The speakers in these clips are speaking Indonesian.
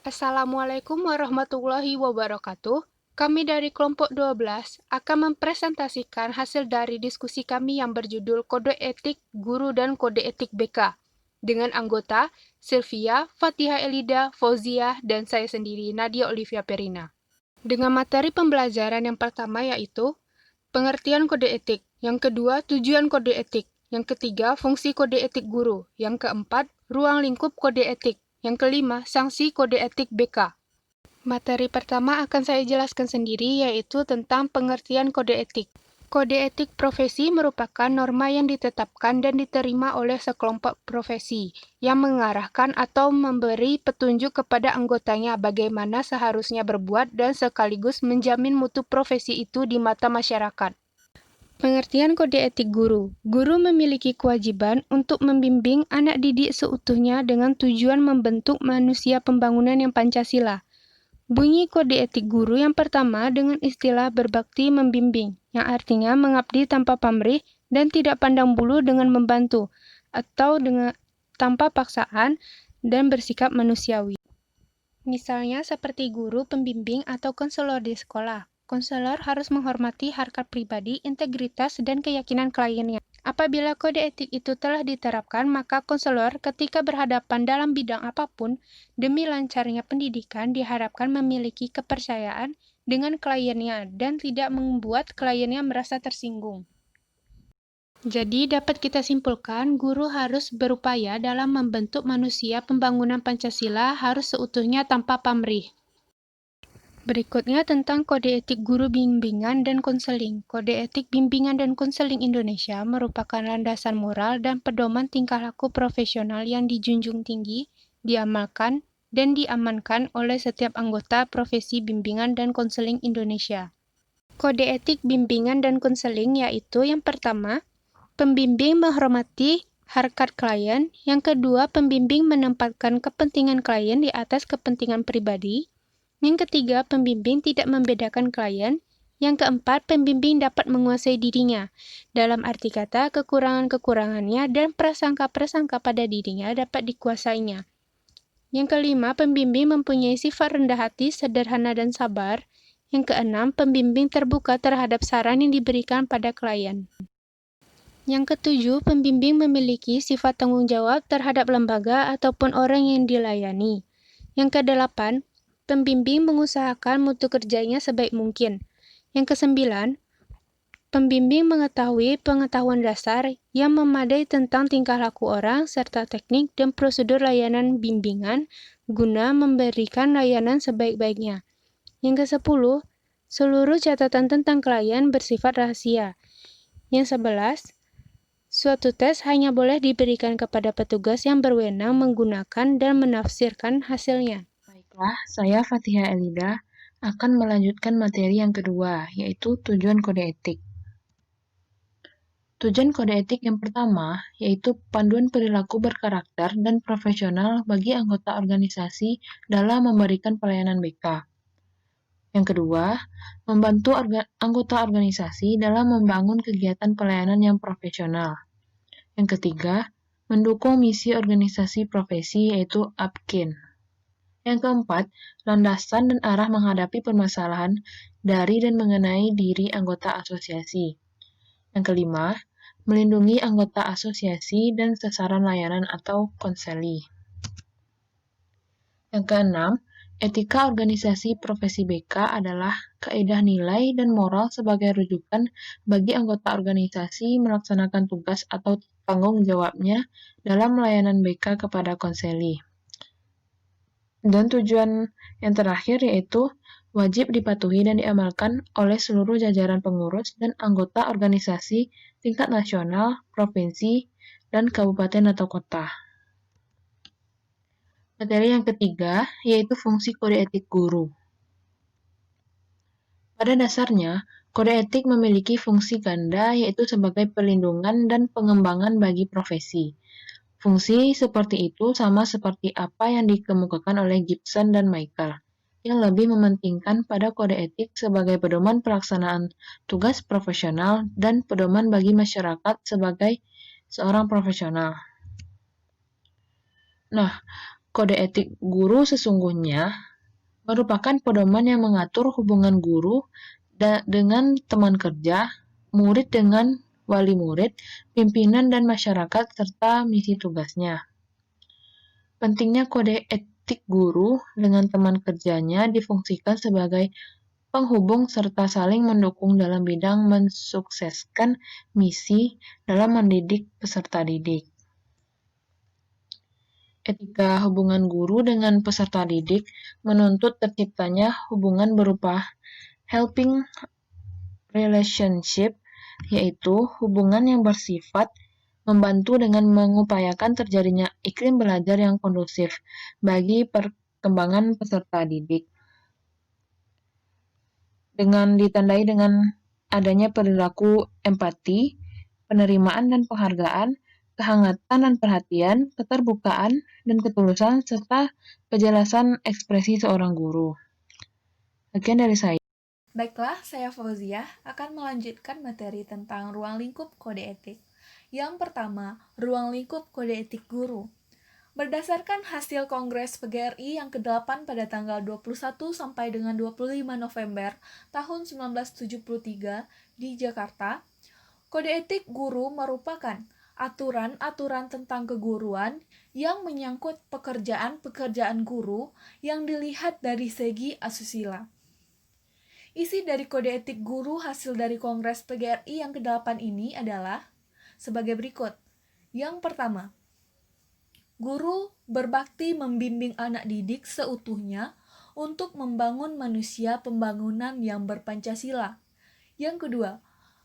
Assalamualaikum warahmatullahi wabarakatuh. Kami dari kelompok 12 akan mempresentasikan hasil dari diskusi kami yang berjudul Kode Etik Guru dan Kode Etik BK dengan anggota Sylvia, Fatihah Elida, Fauzia, dan saya sendiri Nadia Olivia Perina. Dengan materi pembelajaran yang pertama yaitu pengertian kode etik, yang kedua tujuan kode etik, yang ketiga fungsi kode etik guru, yang keempat ruang lingkup kode etik, yang kelima sanksi kode etik BK. Materi pertama akan saya jelaskan sendiri yaitu tentang pengertian kode etik. Kode etik profesi merupakan norma yang ditetapkan dan diterima oleh sekelompok profesi yang mengarahkan atau memberi petunjuk kepada anggotanya bagaimana seharusnya berbuat dan sekaligus menjamin mutu profesi itu di mata masyarakat. Pengertian kode etik guru. Guru memiliki kewajiban untuk membimbing anak didik seutuhnya dengan tujuan membentuk manusia pembangunan yang Pancasila. Bunyi kode etik guru yang pertama dengan istilah berbakti membimbing, yang artinya mengabdi tanpa pamrih dan tidak pandang bulu dengan membantu, atau tanpa paksaan dan bersikap manusiawi. Misalnya seperti guru, pembimbing, atau konselor di sekolah. Konselor harus menghormati harkat pribadi, integritas, dan keyakinan kliennya. Apabila kode etik itu telah diterapkan, maka konselor ketika berhadapan dalam bidang apapun, demi lancarnya pendidikan diharapkan memiliki kepercayaan dengan kliennya dan tidak membuat kliennya merasa tersinggung. Jadi dapat kita simpulkan, guru harus berupaya dalam membentuk manusia pembangunan Pancasila harus seutuhnya tanpa pamrih. Berikutnya tentang Kode Etik Guru Bimbingan dan Konseling. Kode Etik Bimbingan dan Konseling Indonesia merupakan landasan moral dan pedoman tingkah laku profesional yang dijunjung tinggi, diamalkan, dan diamankan oleh setiap anggota profesi bimbingan dan konseling Indonesia. Kode Etik Bimbingan dan Konseling yaitu yang pertama, pembimbing menghormati harkat klien, yang kedua, pembimbing menempatkan kepentingan klien di atas kepentingan pribadi, yang ketiga, pembimbing tidak membedakan klien. Yang keempat, pembimbing dapat menguasai dirinya. Dalam arti kata, kekurangan-kekurangannya dan prasangka-prasangka pada dirinya dapat dikuasainya. Yang kelima, pembimbing mempunyai sifat rendah hati, sederhana, dan sabar. Yang keenam, pembimbing terbuka terhadap saran yang diberikan pada klien. Yang ketujuh, pembimbing memiliki sifat tanggung jawab terhadap lembaga ataupun orang yang dilayani. Yang kedelapan, pembimbing mengusahakan mutu kerjanya sebaik mungkin. Yang kesembilan, pembimbing mengetahui pengetahuan dasar yang memadai tentang tingkah laku orang serta teknik dan prosedur layanan bimbingan guna memberikan layanan sebaik-baiknya. Yang kesepuluh, seluruh catatan tentang klien bersifat rahasia. Yang 11, suatu tes hanya boleh diberikan kepada petugas yang berwenang menggunakan dan menafsirkan hasilnya. Baiklah, saya Fatihah Elida akan melanjutkan materi yang kedua, yaitu tujuan kode etik. Tujuan kode etik yang pertama, yaitu panduan perilaku berkarakter dan profesional bagi anggota organisasi dalam memberikan pelayanan BK. Yang kedua, membantu anggota organisasi dalam membangun kegiatan pelayanan yang profesional. Yang ketiga, mendukung misi organisasi profesi yaitu APKIN. Yang keempat, landasan dan arah menghadapi permasalahan dari dan mengenai diri anggota asosiasi. Yang kelima, melindungi anggota asosiasi dan sasaran layanan atau konseli. Yang keenam, etika organisasi profesi BK adalah kaedah nilai dan moral sebagai rujukan bagi anggota organisasi melaksanakan tugas atau tanggung jawabnya dalam layanan BK kepada konseli. Dan tujuan yang terakhir yaitu wajib dipatuhi dan diamalkan oleh seluruh jajaran pengurus dan anggota organisasi tingkat nasional, provinsi, dan kabupaten atau kota. Materi yang ketiga yaitu fungsi kode etik guru. Pada dasarnya, kode etik memiliki fungsi ganda yaitu sebagai perlindungan dan pengembangan bagi profesi. Fungsi seperti itu sama seperti apa yang dikemukakan oleh Gibson dan Michael, yang lebih mementingkan pada kode etik sebagai pedoman pelaksanaan tugas profesional dan pedoman bagi masyarakat sebagai seorang profesional. Nah, Kode etik guru sesungguhnya merupakan pedoman yang mengatur hubungan guru dengan teman kerja, murid dengan wali murid, pimpinan dan masyarakat, serta misi tugasnya. Pentingnya kode etik guru dengan teman kerjanya difungsikan sebagai penghubung serta saling mendukung dalam bidang mensukseskan misi dalam mendidik peserta didik. Etika hubungan guru dengan peserta didik menuntut terciptanya hubungan berupa helping relationship, yaitu hubungan yang bersifat membantu dengan mengupayakan terjadinya iklim belajar yang kondusif bagi perkembangan peserta didik. Dengan ditandai dengan adanya perilaku empati, penerimaan dan penghargaan, kehangatan dan perhatian, keterbukaan dan ketulusan, serta kejelasan ekspresi seorang guru. Sekian dari saya. Baiklah, saya Fauzia akan melanjutkan materi tentang ruang lingkup kode etik. Yang pertama, ruang lingkup kode etik guru. Berdasarkan hasil Kongres PGRI yang ke-8 pada tanggal 21 sampai dengan 25 November tahun 1973 di Jakarta, kode etik guru merupakan aturan-aturan tentang keguruan yang menyangkut pekerjaan-pekerjaan guru yang dilihat dari segi asusila. Isi dari kode etik guru hasil dari Kongres PGRI yang ke-8 ini adalah sebagai berikut. Yang pertama, guru berbakti membimbing anak didik seutuhnya untuk membangun manusia pembangunan yang berpancasila. Yang kedua,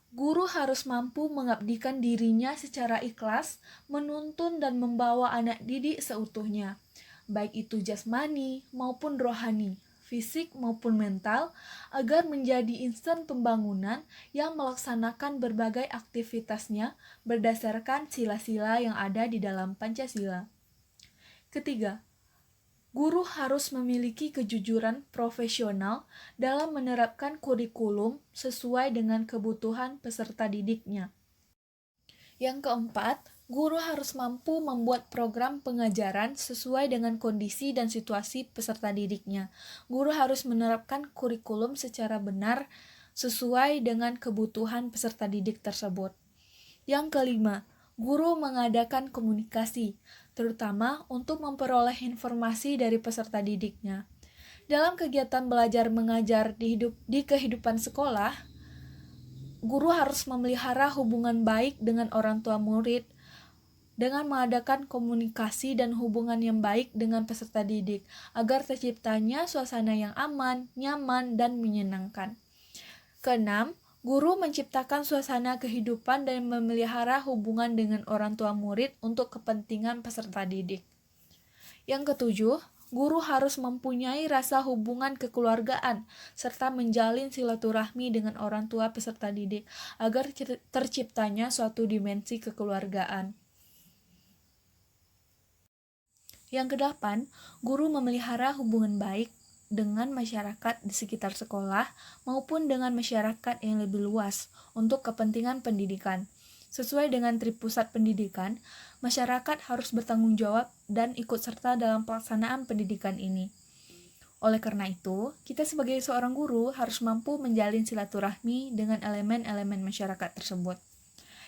guru harus mampu mengabdikan dirinya secara ikhlas, menuntun dan membawa anak didik seutuhnya, baik itu jasmani maupun rohani, fisik maupun mental, agar menjadi insan pembangunan yang melaksanakan berbagai aktivitasnya berdasarkan sila-sila yang ada di dalam Pancasila. Ketiga, guru harus memiliki kejujuran profesional dalam menerapkan kurikulum sesuai dengan kebutuhan peserta didiknya. Yang keempat, guru harus mampu membuat program pengajaran sesuai dengan kondisi dan situasi peserta didiknya. Guru harus menerapkan kurikulum secara benar sesuai dengan kebutuhan peserta didik tersebut. Yang kelima, guru mengadakan komunikasi, terutama untuk memperoleh informasi dari peserta didiknya. Dalam kegiatan belajar mengajar di kehidupan sekolah, guru harus memelihara hubungan baik dengan orang tua murid, dengan mengadakan komunikasi dan hubungan yang baik dengan peserta didik, agar terciptanya suasana yang aman, nyaman, dan menyenangkan. Keenam, guru menciptakan suasana kehidupan dan memelihara hubungan dengan orang tua murid untuk kepentingan peserta didik. Yang ketujuh, guru harus mempunyai rasa hubungan kekeluargaan serta menjalin silaturahmi dengan orang tua peserta didik agar terciptanya suatu dimensi kekeluargaan. Yang kedelapan, guru memelihara hubungan baik dengan masyarakat di sekitar sekolah maupun dengan masyarakat yang lebih luas untuk kepentingan pendidikan. Sesuai dengan Tripusat Pendidikan, masyarakat harus bertanggung jawab dan ikut serta dalam pelaksanaan pendidikan ini. Oleh karena itu, kita sebagai seorang guru harus mampu menjalin silaturahmi dengan elemen-elemen masyarakat tersebut.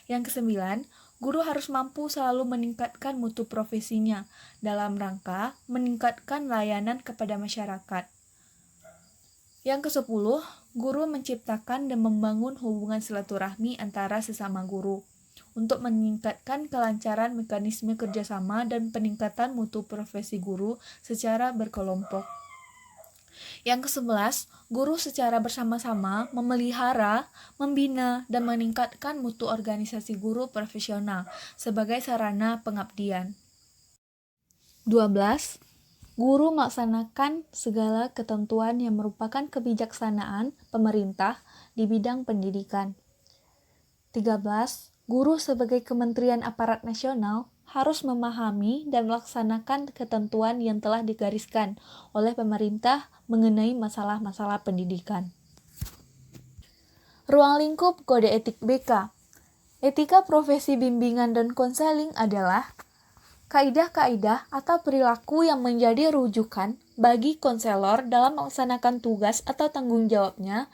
Yang kesembilan, guru harus mampu selalu meningkatkan mutu profesinya dalam rangka meningkatkan layanan kepada masyarakat. Yang ke-10, guru menciptakan dan membangun hubungan silaturahmi antara sesama guru untuk meningkatkan kelancaran mekanisme kerjasama dan peningkatan mutu profesi guru secara berkelompok. Yang ke-11, guru secara bersama-sama memelihara, membina, dan meningkatkan mutu organisasi guru profesional sebagai sarana pengabdian. 12. Guru melaksanakan segala ketentuan yang merupakan kebijaksanaan pemerintah di bidang pendidikan. 13. Guru sebagai kementerian aparat nasional harus memahami dan melaksanakan ketentuan yang telah digariskan oleh pemerintah mengenai masalah-masalah pendidikan. Ruang lingkup kode etik BK. Etika profesi bimbingan dan konseling adalah Kaidah-kaidah atau perilaku yang menjadi rujukan bagi konselor dalam melaksanakan tugas atau tanggung jawabnya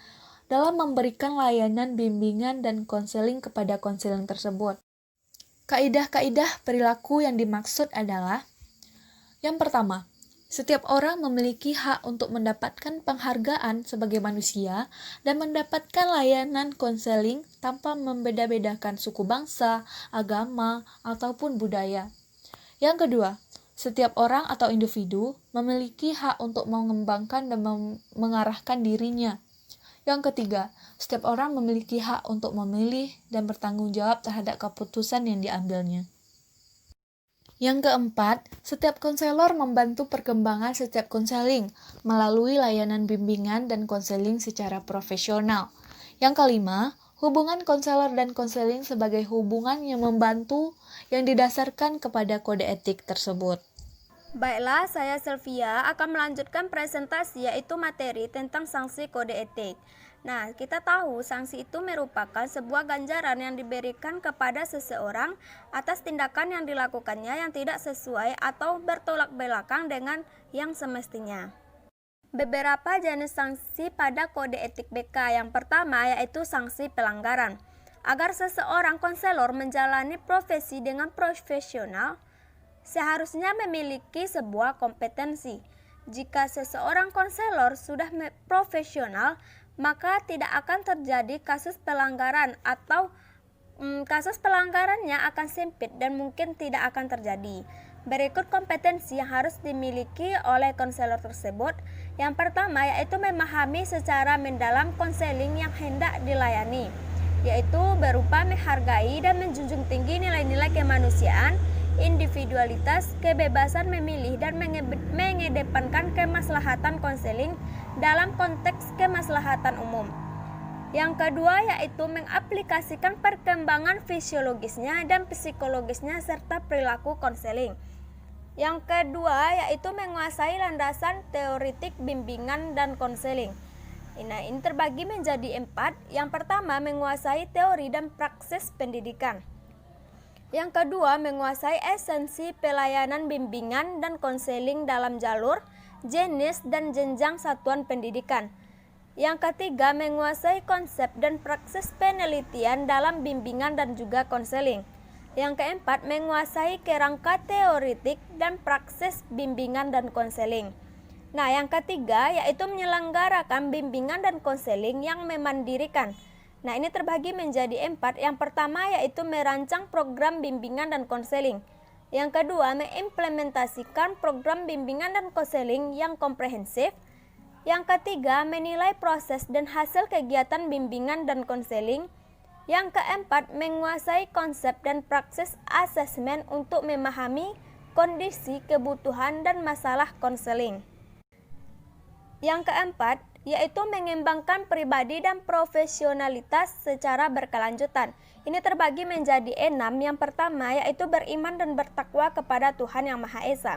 dalam memberikan layanan bimbingan dan konseling kepada konseling tersebut. Kaidah-kaidah perilaku yang dimaksud adalah: yang pertama, setiap orang memiliki hak untuk mendapatkan penghargaan sebagai manusia dan mendapatkan layanan konseling tanpa membeda-bedakan suku bangsa, agama, ataupun budaya. Yang kedua, setiap orang atau individu memiliki hak untuk mengembangkan dan mengarahkan dirinya. Yang ketiga, setiap orang memiliki hak untuk memilih dan bertanggung jawab terhadap keputusan yang diambilnya. Yang keempat, setiap konselor membantu perkembangan setiap konseling melalui layanan bimbingan dan konseling secara profesional. Yang kelima, hubungan konselor dan konseling sebagai hubungan yang membantu yang didasarkan kepada kode etik tersebut. Baiklah, saya Sylvia akan melanjutkan presentasi yaitu materi tentang sanksi kode etik. Nah, kita tahu sanksi itu merupakan sebuah ganjaran yang diberikan kepada seseorang atas tindakan yang dilakukannya yang tidak sesuai atau bertolak belakang dengan yang semestinya. Beberapa jenis sanksi pada kode etik BK. Yang pertama yaitu sanksi pelanggaran. Agar seseorang konselor menjalani profesi dengan profesional, seharusnya memiliki sebuah kompetensi. Jika seseorang konselor sudah profesional, maka tidak akan terjadi kasus pelanggaran atau kasus pelanggarannya akan sempit dan mungkin tidak akan terjadi. Berikut kompetensi yang harus dimiliki oleh konselor tersebut. Yang pertama yaitu memahami secara mendalam konseling yang hendak dilayani, yaitu berupa menghargai dan menjunjung tinggi nilai-nilai kemanusiaan, individualitas, kebebasan memilih dan mengedepankan kemaslahatan konseling dalam konteks kemaslahatan umum. Yang kedua yaitu mengaplikasikan perkembangan fisiologisnya dan psikologisnya serta perilaku konseling. Yang kedua yaitu menguasai landasan teoretik bimbingan dan konseling. Nah, ini terbagi menjadi 4. Yang pertama, menguasai teori dan praksis pendidikan. Yang kedua, menguasai esensi pelayanan bimbingan dan konseling dalam jalur, jenis, dan jenjang satuan pendidikan. Yang ketiga, menguasai konsep dan praksis penelitian dalam bimbingan dan juga konseling. Yang keempat, menguasai kerangka teoretik dan praksis bimbingan dan konseling. Nah, yang ketiga yaitu menyelenggarakan bimbingan dan konseling yang memandirikan. Nah, ini terbagi menjadi 4. Yang pertama yaitu merancang program bimbingan dan konseling. Yang kedua, mengimplementasikan program bimbingan dan konseling yang komprehensif. Yang ketiga, menilai proses dan hasil kegiatan bimbingan dan konseling. Yang keempat, menguasai konsep dan praksis asesmen untuk memahami kondisi, kebutuhan, dan masalah konseling. Yang keempat, yaitu mengembangkan pribadi dan profesionalitas secara berkelanjutan. Ini terbagi menjadi 6. Yang pertama yaitu beriman dan bertakwa kepada Tuhan Yang Maha Esa.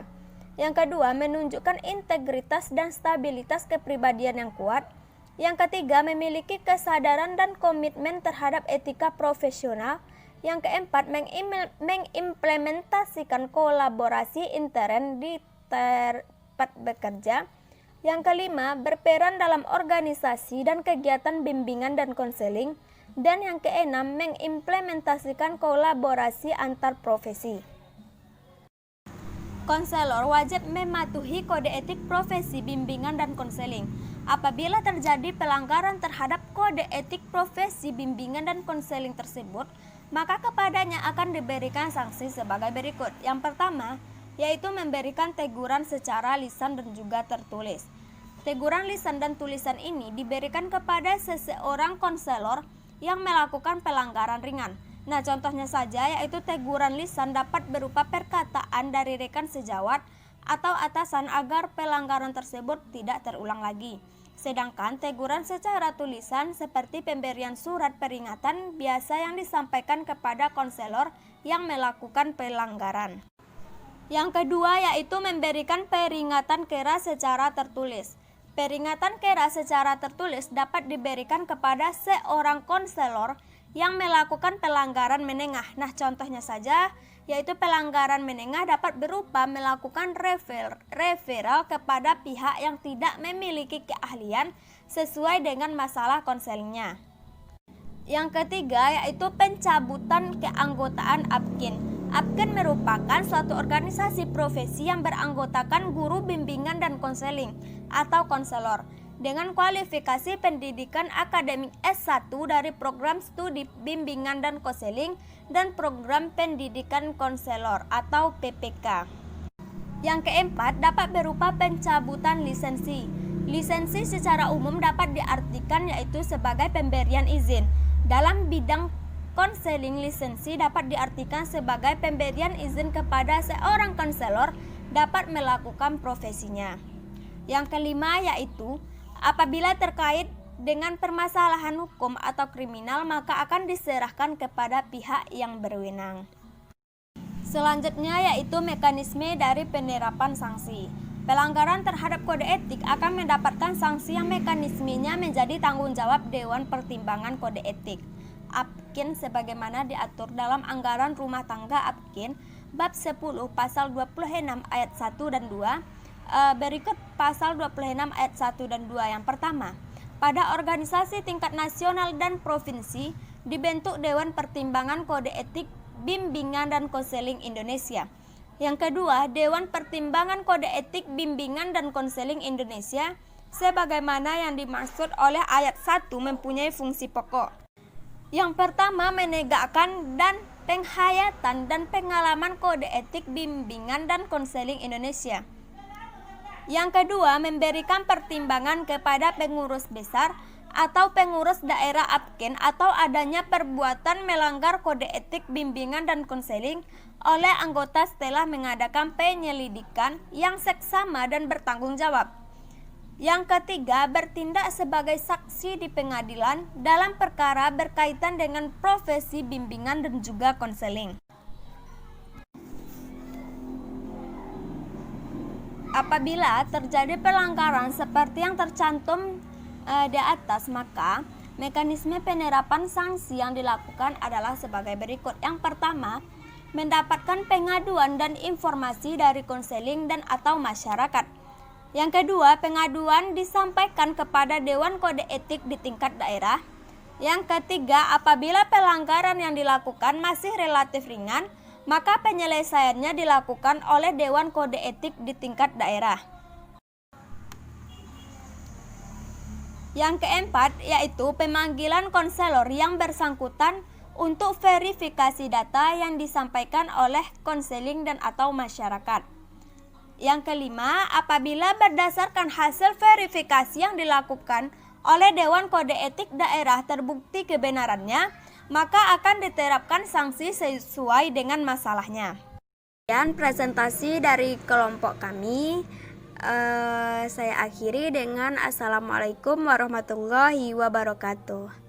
Yang kedua, menunjukkan integritas dan stabilitas kepribadian yang kuat. Yang ketiga, memiliki kesadaran dan komitmen terhadap etika profesional. Yang keempat, mengimplementasikan kolaborasi intern di tempat bekerja. Yang kelima, berperan dalam organisasi dan kegiatan bimbingan dan konseling. Dan yang keenam, mengimplementasikan kolaborasi antar profesi. Konselor wajib mematuhi kode etik profesi bimbingan dan konseling. Apabila terjadi pelanggaran terhadap kode etik profesi bimbingan dan konseling tersebut, maka kepadanya akan diberikan sanksi sebagai berikut. Yang pertama, yaitu memberikan teguran secara lisan dan juga tertulis. Teguran lisan dan tulisan ini diberikan kepada seseorang konselor yang melakukan pelanggaran ringan. Nah, contohnya saja yaitu teguran lisan dapat berupa perkataan dari rekan sejawat atau atasan agar pelanggaran tersebut tidak terulang lagi. Sedangkan teguran secara tulisan seperti pemberian surat peringatan biasa yang disampaikan kepada konselor yang melakukan pelanggaran. Yang kedua yaitu memberikan peringatan keras secara tertulis. Peringatan keras secara tertulis dapat diberikan kepada seorang konselor yang melakukan pelanggaran menengah. Nah, contohnya saja yaitu pelanggaran menengah dapat berupa melakukan referral kepada pihak yang tidak memiliki keahlian sesuai dengan masalah konselingnya. Yang ketiga yaitu pencabutan keanggotaan APKIN. APKIN merupakan suatu organisasi profesi yang beranggotakan guru bimbingan dan konseling atau konselor dengan kualifikasi pendidikan akademik S1 dari program studi bimbingan dan konseling dan program pendidikan konselor atau PPK. Yang keempat dapat berupa pencabutan lisensi. Lisensi secara umum dapat diartikan yaitu sebagai pemberian izin. Dalam bidang konseling, lisensi dapat diartikan sebagai pemberian izin kepada seorang konselor dapat melakukan profesinya. Yang kelima yaitu apabila terkait dengan permasalahan hukum atau kriminal maka akan diserahkan kepada pihak yang berwenang. Selanjutnya yaitu mekanisme dari penerapan sanksi. Pelanggaran terhadap kode etik akan mendapatkan sanksi yang mekanismenya menjadi tanggung jawab Dewan Pertimbangan Kode Etik APKIN sebagaimana diatur dalam anggaran rumah tangga APKIN bab 10 pasal 26 ayat 1 dan 2. Berikut pasal 26 ayat 1 dan 2. Yang pertama, pada organisasi tingkat nasional dan provinsi dibentuk Dewan Pertimbangan Kode Etik Bimbingan dan Konseling Indonesia. Yang kedua, Dewan Pertimbangan Kode Etik Bimbingan dan Konseling Indonesia sebagaimana yang dimaksud oleh ayat 1 mempunyai fungsi pokok. Yang pertama, menegakkan dan penghayatan dan pengalaman kode etik bimbingan dan konseling Indonesia. Yang kedua, memberikan pertimbangan kepada pengurus besar atau pengurus daerah APKIN atau adanya perbuatan melanggar kode etik bimbingan dan konseling oleh anggota setelah mengadakan penyelidikan yang seksama dan bertanggung jawab. Yang ketiga, bertindak sebagai saksi di pengadilan dalam perkara berkaitan dengan profesi bimbingan dan juga konseling. Apabila terjadi pelanggaran seperti yang tercantum di atas, maka mekanisme penerapan sanksi yang dilakukan adalah sebagai berikut. Yang pertama, mendapatkan pengaduan dan informasi dari konseling dan atau masyarakat. Yang kedua, pengaduan disampaikan kepada Dewan Kode Etik di tingkat daerah. Yang ketiga, apabila pelanggaran yang dilakukan masih relatif ringan, maka penyelesaiannya dilakukan oleh Dewan Kode Etik di tingkat daerah. Yang keempat, yaitu pemanggilan konselor yang bersangkutan untuk verifikasi data yang disampaikan oleh konseling dan atau masyarakat. Yang kelima, apabila berdasarkan hasil verifikasi yang dilakukan oleh Dewan Kode Etik daerah terbukti kebenarannya, maka akan diterapkan sanksi sesuai dengan masalahnya. Dan presentasi dari kelompok kami, saya akhiri dengan Assalamualaikum warahmatullahi wabarakatuh.